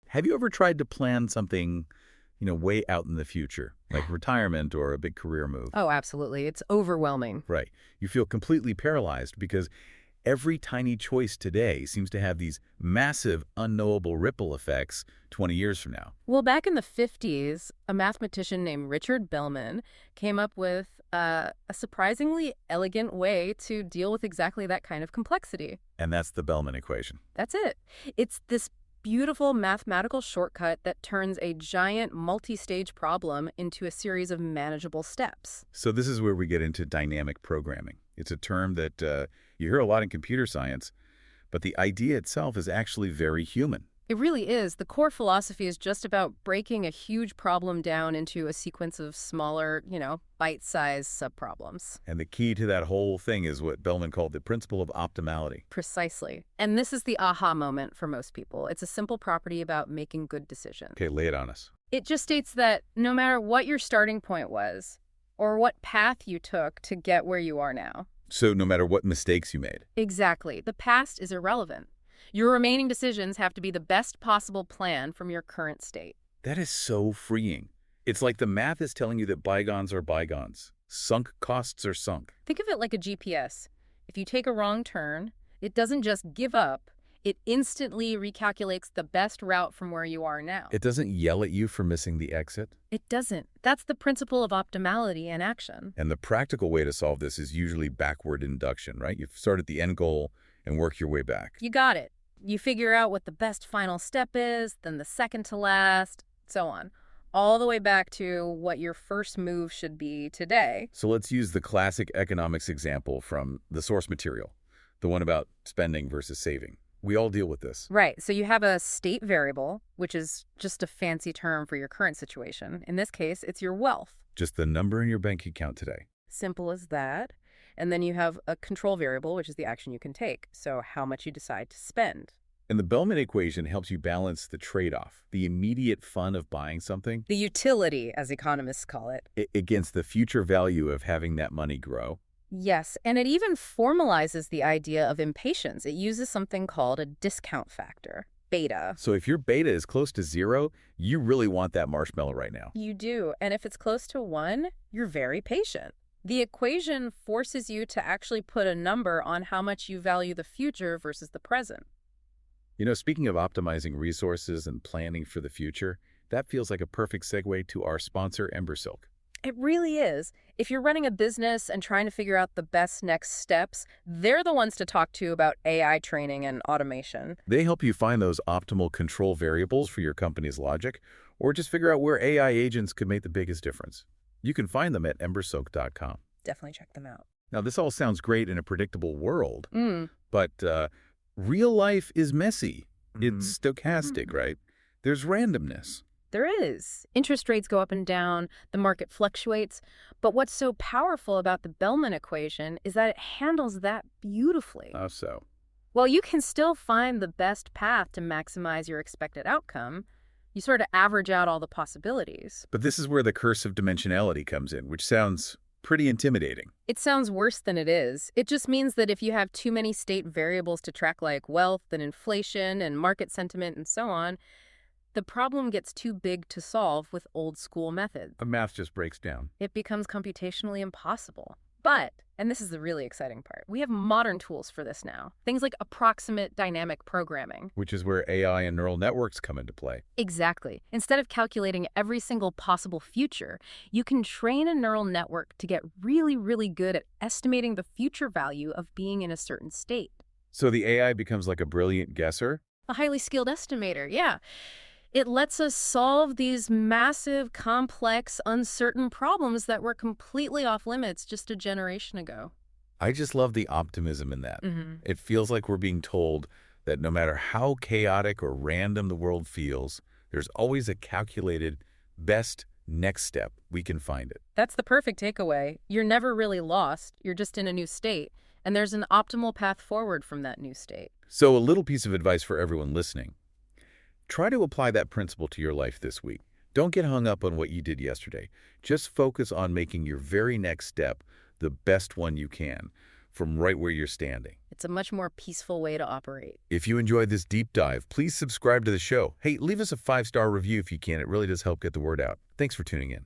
Have you ever tried to plan something, way out in the future, like retirement or a big career move? Oh, absolutely. It's overwhelming. Right. You feel completely paralyzed because every tiny choice today seems to have these massive, unknowable ripple effects 20 years from now. Well, back in the 50s, a mathematician named Richard Bellman came up with a surprisingly elegant way to deal with exactly that kind of complexity. And that's the Bellman equation. That's it. It's this beautiful mathematical shortcut that turns a giant multi-stage problem into a series of manageable steps. So this is where we get into dynamic programming. It's a term that you hear a lot in computer science, but the idea itself is actually very human. It really is. The core philosophy is just about breaking a huge problem down into a sequence of smaller, bite-sized subproblems. And the key to that whole thing is what Bellman called the principle of optimality. Precisely. And this is the aha moment for most people. It's a simple property about making good decisions. Okay, lay it on us. It just states that no matter what your starting point was, or what path you took to get where you are now. So no matter what mistakes you made. Exactly. The past is irrelevant. Your remaining decisions have to be the best possible plan from your current state. That is so freeing. It's like the math is telling you that bygones are bygones. Sunk costs are sunk. Think of it like a GPS. If you take a wrong turn, it doesn't just give up. It instantly recalculates the best route from where you are now. It doesn't yell at you for missing the exit. It doesn't. That's the principle of optimality in action. And the practical way to solve this is usually backward induction, right? You start at the end goal and work your way back. You got it. You figure out what the best final step is, then the second to last, so on. All the way back to what your first move should be today. So let's use the classic economics example from the source material, the one about spending versus saving. We all deal with this. Right. So you have a state variable, which is just a fancy term for your current situation. In this case, it's your wealth. Just the number in your bank account today. Simple as that. And then you have a control variable, which is the action you can take. So how much you decide to spend. And the Bellman equation helps you balance the trade-off, the immediate fun of buying something. The utility, as economists call it. Against the future value of having that money grow. Yes, and it even formalizes the idea of impatience. It uses something called a discount factor, beta. So if your beta is close to 0, you really want that marshmallow right now. You do, and if it's close to 1, you're very patient. The equation forces you to actually put a number on how much you value the future versus the present. Speaking of optimizing resources and planning for the future, that feels like a perfect segue to our sponsor, Embersilk. It really is. If you're running a business and trying to figure out the best next steps, they're the ones to talk to about AI training and automation. They help you find those optimal control variables for your company's logic, or just figure out where AI agents could make the biggest difference. You can find them at embersilk.com. Definitely check them out. Now, this all sounds great in a predictable world, but real life is messy. It's stochastic, right? There's randomness. There is. Interest rates go up and down, the market fluctuates, but what's so powerful about the Bellman equation is that it handles that beautifully. How so? While you can still find the best path to maximize your expected outcome, you sort of average out all the possibilities. But this is where the curse of dimensionality comes in, which sounds pretty intimidating. It sounds worse than it is. It just means that if you have too many state variables to track like wealth and inflation and market sentiment and so on, the problem gets too big to solve with old-school methods. The math just breaks down. It becomes computationally impossible. But, and this is the really exciting part, we have modern tools for this now. Things like approximate dynamic programming. Which is where AI and neural networks come into play. Exactly. Instead of calculating every single possible future, you can train a neural network to get really, really good at estimating the future value of being in a certain state. So the AI becomes like a brilliant guesser? A highly skilled estimator, yeah. It lets us solve these massive, complex, uncertain problems that were completely off limits just a generation ago. I just love the optimism in that. It feels like we're being told that no matter how chaotic or random the world feels, there's always a calculated best next step. We can find it. That's the perfect takeaway. You're never really lost. You're just in a new state. And there's an optimal path forward from that new state. So a little piece of advice for everyone listening. Try to apply that principle to your life this week. Don't get hung up on what you did yesterday. Just focus on making your very next step the best one you can. from right where you're standing. It's a much more peaceful way to operate. If you enjoyed this deep dive, please subscribe to the show. Hey, leave us a 5-star review if you can. It really does help get the word out. Thanks for tuning in.